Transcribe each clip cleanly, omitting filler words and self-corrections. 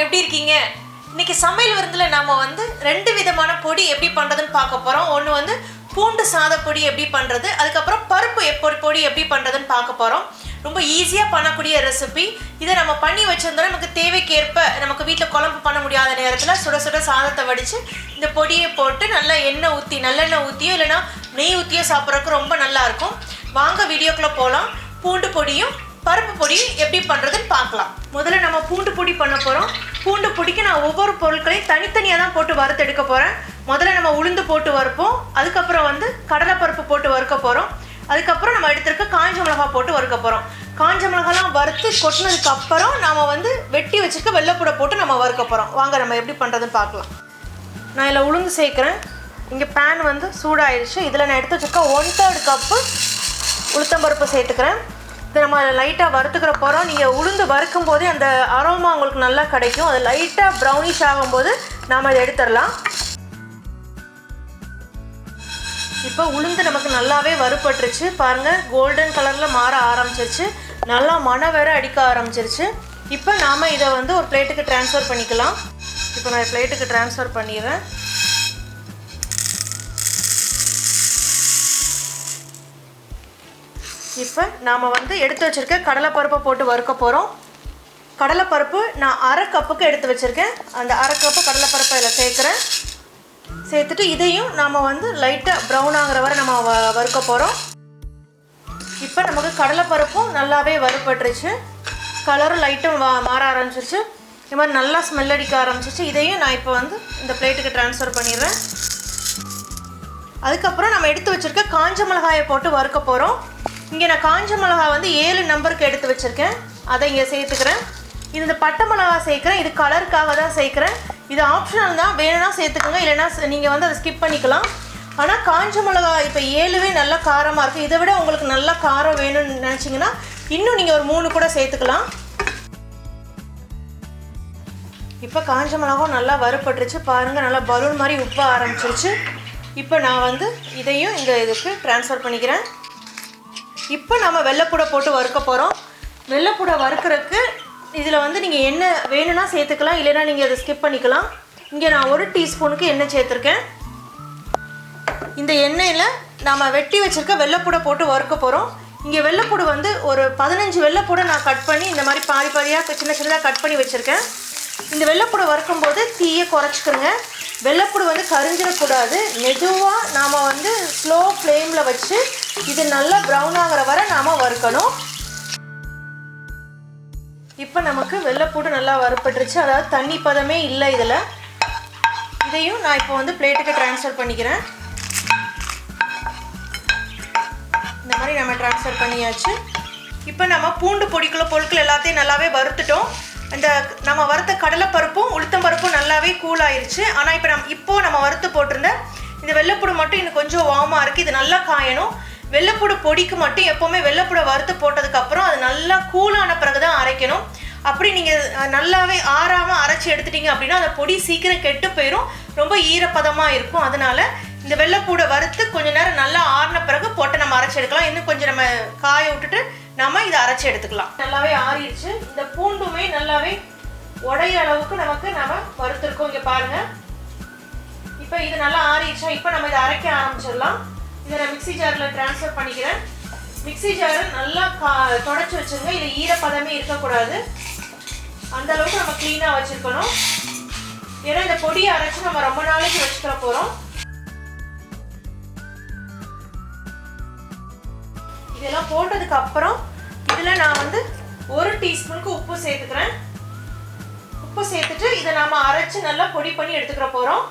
எப்படி இருக்கீங்க? இன்னைக்கு சமையல் விருந்துல நாம வந்து ரெண்டு விதமான பொடி எப்படி பண்றதுன்னு பார்க்க போறோம். ஒன்று வந்து பூண்டு சாத பொடி எப்படி பண்றது, அதுக்கப்புறம் பருப்பு பொடி எப்படி பண்றதுன்னு பார்க்க போறோம். ரொம்ப ஈஸியாக பண்ணக்கூடிய ரெசிபி. இதை நம்ம பண்ணி வச்சிருந்தோம். நமக்கு தேவைக்கேற்ப நமக்கு வீட்டில் குழம்பு பண்ண முடியாத நேரத்தில் சுட சுட சாதத்தை வடித்து இந்த பொடியை போட்டு நல்லா எண்ணெய் ஊற்றி நல்லெண்ணெய் ஊற்றியோ இல்லைனா நெய் ஊற்றியோ சாப்பிட்றதுக்கு ரொம்ப நல்லாயிருக்கும். வாங்க வீடியோக்குள்ளே போகலாம். பூண்டு பொடியும் பருப்பு பொடியும் எப்படி பண்ணுறதுன்னு பார்க்கலாம். முதல்ல நம்ம பூண்டு பொடி பண்ண போகிறோம். பூண்டு பொடிக்கு நான் ஒவ்வொரு பொருட்களையும் தனித்தனியாக தான் போட்டு வறுத்து எடுக்க போகிறேன். முதல்ல நம்ம உளுந்து போட்டு வறுப்போம். அதுக்கப்புறம் வந்து கடலைப்பருப்பு போட்டு வறுக்க போகிறோம். அதுக்கப்புறம் நம்ம எடுத்துருக்க காஞ்ச மிளகா போட்டு வறுக்க போகிறோம். காஞ்ச மிளகாலாம் வறுத்து கொட்டினதுக்கு அப்புறம் நாம் வந்து வெட்டி வச்சுருக்க வெள்ளைப்பூடை போட்டு நம்ம வறுக்க போகிறோம். வாங்க நம்ம எப்படி பண்ணுறதுன்னு பார்க்கலாம். நான் இதில் உளுந்து சேர்க்குறேன். இங்கே பேன் வந்து சூடாகிடுச்சு. இதில் நான் எடுத்து வச்சுருக்க 1/3 கப்பு உளுத்தம்பருப்பு சேர்த்துக்கிறேன். இது நம்ம லைட்டாக வறுத்துக்கிற போகிறோம். நீங்கள் உளுந்து வறுக்கும் போதே அந்த அரோமா உங்களுக்கு நல்லா கிடைக்கும். அது லைட்டாக ப்ரௌனிஷ் ஆகும்போது நாம் அதை எடுத்துடலாம். இப்போ உளுந்து நமக்கு நல்லாவே வறுபட்டுருச்சு. பாருங்கள், கோல்டன் கலரில் மாற ஆரம்பிச்சிருச்சு. நல்லா மணம் வேற அடிக்க ஆரம்பிச்சிருச்சு. இப்போ நாம் இதை வந்து ஒரு பிளேட்டுக்கு ட்ரான்ஸ்ஃபர் பண்ணிக்கலாம். இப்போ நான் பிளேட்டுக்கு ட்ரான்ஸ்ஃபர் பண்ணிடுறேன். இப்போ நாம் வந்து எடுத்து வச்சுருக்க கடலைப்பருப்பை போட்டு வறுக்க போகிறோம். கடலைப்பருப்பு நான் 1/2 கப்புக்கு எடுத்து வச்சுருக்கேன். அந்த 1/2 கப்பு கடலைப்பருப்பை இதில் சேர்க்குறேன். சேர்த்துட்டு இதையும் நாம் வந்து லைட்டாக ப்ரௌன் ஆகிற வரை நம்ம வறுக்க போகிறோம். இப்போ நமக்கு கடலைப்பருப்பும் நல்லாவே வறுபட்டுருச்சு. கலரும் லைட்டும் மாற ஆரம்பிச்சிருச்சு. இது மாதிரி நல்லா ஸ்மெல் அடிக்க ஆரம்பிச்சிச்சு. இதையும் நான் இப்போ வந்து இந்த பிளேட்டுக்கு ட்ரான்ஸ்ஃபர் பண்ணிடுறேன். அதுக்கப்புறம் நம்ம எடுத்து வச்சுருக்க காஞ்ச மிளகாயை போட்டு வறுக்க போகிறோம். இங்கே நான் காஞ்ச மிளகா வந்து 7 நம்பருக்கு எடுத்து வச்சுருக்கேன். அதை இங்கே சேர்த்துக்கிறேன். இது இந்த பட்டை மிளகா சேர்க்குறேன். இது கலருக்காக தான் சேர்க்குறேன். இது ஆப்ஷனல் தான், வேணும்னா சேர்த்துக்கோங்க, இல்லைனா நீங்கள் வந்து அதை ஸ்கிப் பண்ணிக்கலாம். ஆனால் காஞ்ச மிளகா இப்போ 7வே நல்லா காரமாக இருக்குது. இதை விட உங்களுக்கு நல்லா காரம் வேணும்னு நினச்சிங்கன்னா இன்னும் நீங்கள் ஒரு 3 கூட சேர்த்துக்கலாம். இப்போ காஞ்ச மிளகாவும் நல்லா வறுபட்டுருச்சு. பாருங்கள், நல்லா பலூன் மாதிரி உப்ப ஆரம்பிச்சிருச்சு. இப்போ நான் வந்து இதையும் இந்த இதுக்கு ட்ரான்ஸ்ஃபர் பண்ணிக்கிறேன். இப்போ நம்ம வெள்ளைப்பூடை போட்டு வறுக்க போகிறோம். வெள்ளைப்பூடை வறுக்கிறதுக்கு இதில் வந்து நீங்கள் எண்ணெய் வேணும்னா சேர்த்துக்கலாம், இல்லைனா நீங்கள் அதை ஸ்கிப் பண்ணிக்கலாம். இங்கே நான் 1 டீஸ்பூனுக்கு எண்ணெய் சேர்த்துருக்கேன். இந்த எண்ணெயில் நம்ம வெட்டி வச்சுருக்க வெள்ளைப்பூடை போட்டு வறுக்க போகிறோம். இங்கே வெள்ளைப்பூடு வந்து ஒரு 15 வெள்ளைப்பூடை நான் கட் பண்ணி இந்த மாதிரி பாதி பாதியாக சின்ன சின்னதாக கட் பண்ணி வச்சுருக்கேன். இந்த வெள்ளைப்பூடை வறுக்கும்போது தீயை குறைச்சிக்கோங்க. வெள்ளைப்பூடு வந்து கரிஞ்சிடக்கூடாது. மெதுவாக நாம் வந்து ஸ்லோ ஃப்ளேமில் வச்சு இது நல்லா ப்ரௌன் ஆகிற வரை நாம் வறுக்கணும். இப்போ நமக்கு வெள்ளைப்பூடு நல்லா வறுப்பட்டுருச்சு. அதாவது தண்ணி பதமே இல்லை இதில். இதையும் நான் இப்போ வந்து பிளேட்டுக்கு ட்ரான்ஸ்ஃபர் பண்ணிக்கிறேன். இந்த மாதிரி நம்ம ட்ரான்ஸ்ஃபர் பண்ணியாச்சு. இப்போ நம்ம பூண்டு பொடிக்குள்ள பொருட்கள் எல்லாத்தையும் நல்லாவே வறுத்துட்டோம். இந்த நம்ம வறுத்த கடலைப்பருப்பும் உளுத்தம்பருப்பும் நல்லாவே கூல் ஆயிடுச்சு. ஆனால் இப்போ நம்ம வறுத்து போட்டிருந்த இந்த வெள்ளைப்பூடு மட்டும் இன்னும் கொஞ்சம் வார்மாக இருக்குது. இது நல்லா காயணும். வெள்ளைப்பூடு பொடிக்கு மட்டும் எப்போவுமே வெள்ளைப்பூடை வறுத்து போட்டதுக்கப்புறம் அது நல்லா கூலான பிறகு தான் அரைக்கணும். அப்படி நீங்கள் நல்லாவே ஆறாமல் அரைச்சி எடுத்துட்டீங்க அப்படின்னா அந்த பொடி சீக்கிரம் கெட்டு போயிடும், ரொம்ப ஈரப்பதமாக இருக்கும். அதனால் இந்த வெள்ளைப்பூடை வறுத்து கொஞ்சம் நேரம் நல்லா ஆறின பிறகு போட்டு நம்ம அரைச்சி எடுக்கலாம். இன்னும் கொஞ்சம் நம்ம காய விட்டுட்டு நம்ம இதை அரைச்சி எடுத்துக்கலாம். நல்லாவே ஆறிடுச்சு. இந்த பூண்டுமே நல்லாவே உடைய அளவுக்கு நம்ம வறுத்துருக்கோம். இங்கே பாருங்கள். இப்போ இது நல்லா ஆறிடுச்சா? இப்போ நம்ம இதை அரைக்க ஆரம்பிச்சிடலாம். இதை நான் மிக்ஸி ஜாரில் ட்ரான்ஸ்ஃபர் பண்ணிக்கிறேன். மிக்ஸி ஜாரை நல்லா தொடச்சி வச்சுருங்க. இது ஈரப்பதமே இருக்கக்கூடாது. அந்த அளவுக்கு நம்ம க்ளீனாக வச்சுருக்கணும். ஏன்னா இந்த பொடியை அரைச்சி நம்ம ரொம்ப நாளைக்கு வச்சுக்கிற போகிறோம். இதெல்லாம் போட்டதுக்கு அப்புறம் இதில் நான் வந்து 1 டீஸ்பூனுக்கு உப்பு சேர்த்துக்கிறேன். உப்பு சேர்த்துட்டு இதை நாம் அரைச்சி நல்லா பொடி பண்ணி எடுத்துக்கிற போகிறோம்.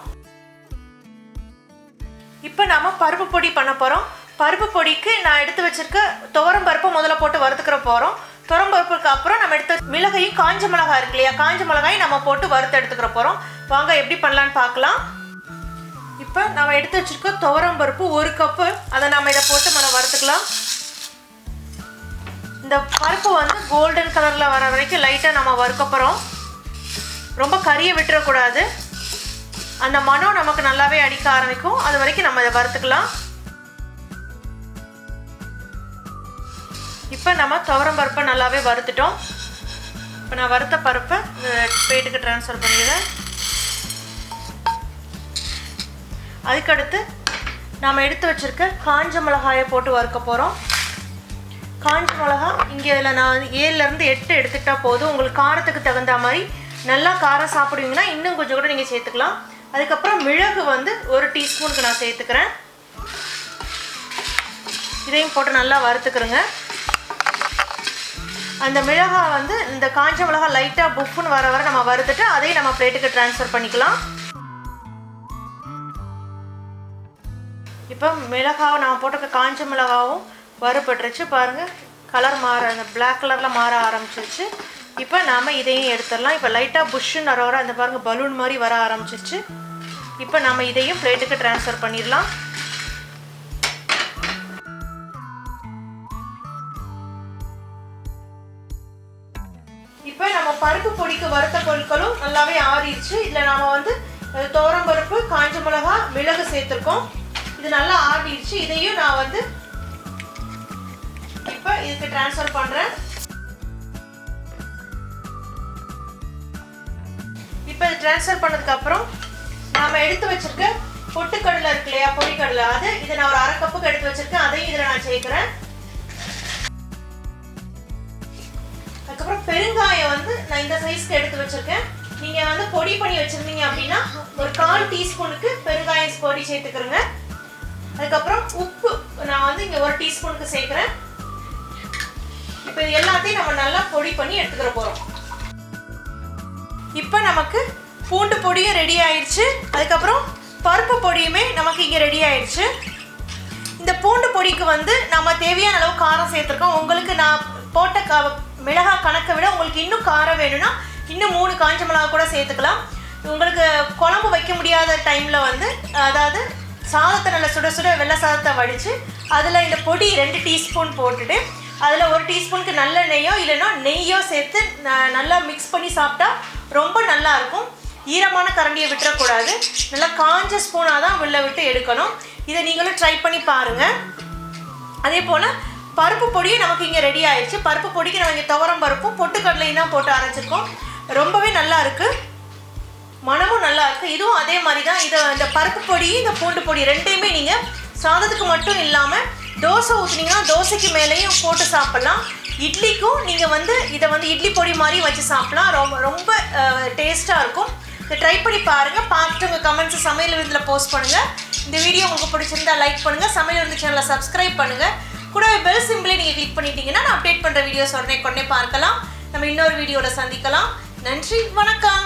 இப்போ நாம் பருப்பு பொடி பண்ண போகிறோம். பருப்பு பொடிக்கு நான் எடுத்து வச்சுருக்க துவரம் பருப்பை முதல்ல போட்டு வறுத்துக்கிற போகிறோம். துவரம் பருப்புக்கு அப்புறம் நம்ம எடுத்த மிளகையும் காஞ்ச மிளகாய் இருக்கு இல்லையா, காஞ்ச மிளகாயும் நம்ம போட்டு வறுத்து எடுத்துக்கிற போகிறோம். வாங்க எப்படி பண்ணலான்னு பார்க்கலாம். இப்போ நம்ம எடுத்து வச்சுருக்க துவரம் பருப்பு 1 கப்பு, அதை நம்ம இதை போட்டு நம்ம வறுத்துக்கலாம். இந்த பருப்பு வந்து கோல்டன் கலரில் வர வரைக்கும் லைட்டாக நம்ம வறுக்க போகிறோம். ரொம்ப கறியை விட்டுறக்கூடாது. அந்த மனம் நமக்கு நல்லாவே அடிக்க ஆரம்பிக்கும். அது வரைக்கும் நம்ம இதை வறுத்துக்கலாம். இப்போ நம்ம துவரம் பருப்பை நல்லாவே வறுத்துட்டோம். இப்போ நான் வறுத்த பருப்பை பிளேட்டுக்கு ட்ரான்ஸ்ஃபர் பண்ணிடுறேன். அதுக்கடுத்து நாம் எடுத்து வச்சுருக்க காஞ்ச மிளகாயை போட்டு வறுக்க போகிறோம். காஞ்ச மிளகா இங்கே இதில் நான் 7லேருந்து 8 எடுத்துக்கிட்டால் போதும். உங்களுக்கு காரத்துக்கு தகுந்த மாதிரி நல்லா காரம் சாப்பிடுவீங்கன்னா இன்னும் கொஞ்சம் கூட நீங்கள் சேர்த்துக்கலாம். அதுக்கப்புறம் மிளகு வந்து 1 டீஸ்பூனுக்கு நான் சேர்த்துக்கிறேன். இதையும் போட்டு நல்லா வறுத்துக்கிறேங்க. அந்த மிளகாய் வந்து இந்த காஞ்ச மிளகாய் லைட்டாக புஃப்னு வர வர நம்ம வறுத்துட்டு அதையும் நம்ம பிளேட்டுக்கு ட்ரான்ஸ்ஃபர் பண்ணிக்கலாம். இப்போ மிளகாவை நான் போட்டிருக்க காஞ்ச மிளகாவும் வறுபட்டுருச்சு பாருங்கள். கலர் மாற அந்த பிளாக் கலரில் மாற ஆரம்பிச்சிருச்சு. இப்போ நாம் இதையும் எடுத்துடலாம். இப்போ லைட்டாக புஷ்ஷுன்னு வர அந்த பாருங்கள் பலூன் மாதிரி வர ஆரம்பிச்சிருச்சு. இப்போ நம்ம இதையும் பிளேட்டுக்கு ட்ரான்ஸ்ஃபர் பண்ணிடலாம். இப்போ நம்ம பருப்பு பொடிக்கு வறுத்த பொருட்களும் நல்லாவே ஆறிடுச்சு. இதில் நாம் வந்து துவரம்பருப்பு, காஞ்ச மிளகாய், மிளகு சேர்த்துருக்கோம். இது நல்லா ஆறிடுச்சு. இதையும் நான் வந்து இப்போ இதுக்கு ட்ரான்ஸ்ஃபர் பண்ணுறேன். இப்போ இது ட்ரான்ஸ்ஃபர் பண்ணதுக்கப்புறம் நாம் எடுத்து வச்சுருக்க பொட்டுக்கடலை இருக்கு இல்லையா, பொடிக்கடலை, இதை நான் ஒரு 1/2 கப்புக்கு எடுத்து வச்சுருக்கேன். அதையும் இதில் நான் சேர்க்குறேன். அதுக்கப்புறம் பெருங்காயம் வந்து நான் இந்த சைஸ்க்கு எடுத்து வச்சுருக்கேன். நீங்கள் வந்து பொடி பண்ணி வச்சுருந்தீங்க அப்படின்னா ஒரு 1/4 டீஸ்பூனுக்கு பெருங்காயம் பொடி சேர்த்துக்கிறேங்க. அதுக்கப்புறம் உப்பு நான் வந்து இங்கே 1 டீஸ்பூனுக்கு சேர்க்குறேன். இப்போ இது எல்லாத்தையும் நம்ம நல்லா பொடி பண்ணி எடுத்துக்கிற போகிறோம். இப்போ நமக்கு பூண்டு பொடியும் ரெடி ஆயிடுச்சு. அதுக்கப்புறம் பருப்பு பொடியுமே நமக்கு இங்கே ரெடி ஆயிடுச்சு. இந்த பூண்டு பொடிக்கு வந்து நம்ம தேவையான அளவு காரம் சேர்த்துருக்கோம். உங்களுக்கு நான் போட்ட மிளகாய் கணக்கை விட உங்களுக்கு இன்னும் காரம் வேணும்னா இன்னும் 3 காஞ்ச மிளகா கூட சேர்த்துக்கலாம். உங்களுக்கு குழம்பு வைக்க முடியாத டைமில் வந்து அதாவது சாதத்தை நல்லா சுட சுட வெள்ளை சாதத்தை வடித்து அதில் இந்த பொடி 2 டீஸ்பூன் போட்டுட்டு அதில் 1 டீஸ்பூனுக்கு நல்ல நெய்யோ இல்லைன்னா நெய்யோ சேர்த்து நல்லா மிக்ஸ் பண்ணி சாப்பிட்டா ரொம்ப நல்லாயிருக்கும். ஈரமான கரண்டியை விட்டுறக்கூடாது. நல்லா காஞ்ச ஸ்பூனாக தான் உள்ளே விட்டு எடுக்கணும். இதை நீங்களும் ட்ரை பண்ணி பாருங்கள். அதே போல் பருப்பு பொடியும் நமக்கு இங்கே ரெடி ஆயிடுச்சு. பருப்பு பொடிக்கு நம்ம இங்கே துவரம் பருப்பும் பொட்டுக்கடலையும் தான் போட்டு அரைச்சிருக்கோம். ரொம்பவே நல்லா இருக்குது, மனமும் நல்லா இருக்குது. இதுவும் அதே மாதிரி தான். இந்த பருப்பு பொடி இந்த பூண்டு பொடி ரெண்டையுமே நீங்கள் சாதத்துக்கு மட்டும் இல்லாமல் தோசை ஊற்றுனீங்கன்னா தோசைக்கு மேலேயும் போட்டு சாப்பிட்லாம். இட்லிக்கும் நீங்கள் வந்து இதை வந்து இட்லி பொடி மாதிரி வச்சு சாப்பிட்லாம். ரொம்ப டேஸ்ட்டாக இருக்கும். இதை ட்ரை பண்ணி பாருங்கள். பார்த்துட்டு உங்கள் கமெண்ட்ஸை சமையல் விருந்தில் போஸ்ட் பண்ணுங்கள். இந்த வீடியோ உங்களுக்கு பிடிச்சிருந்தா லைக் பண்ணுங்கள். சமையல் விருந்து சேனலை சப்ஸ்கிரைப் பண்ணுங்கள். கூடவே பெல் சிம்பிளே நீங்கள் கிளிக் பண்ணிட்டீங்கன்னா நான் அப்டேட் பண்ணுற வீடியோஸ் உடனே பார்க்கலாம். நம்ம இன்னொரு வீடியோவில் சந்திக்கலாம். நன்றி, வணக்கம்.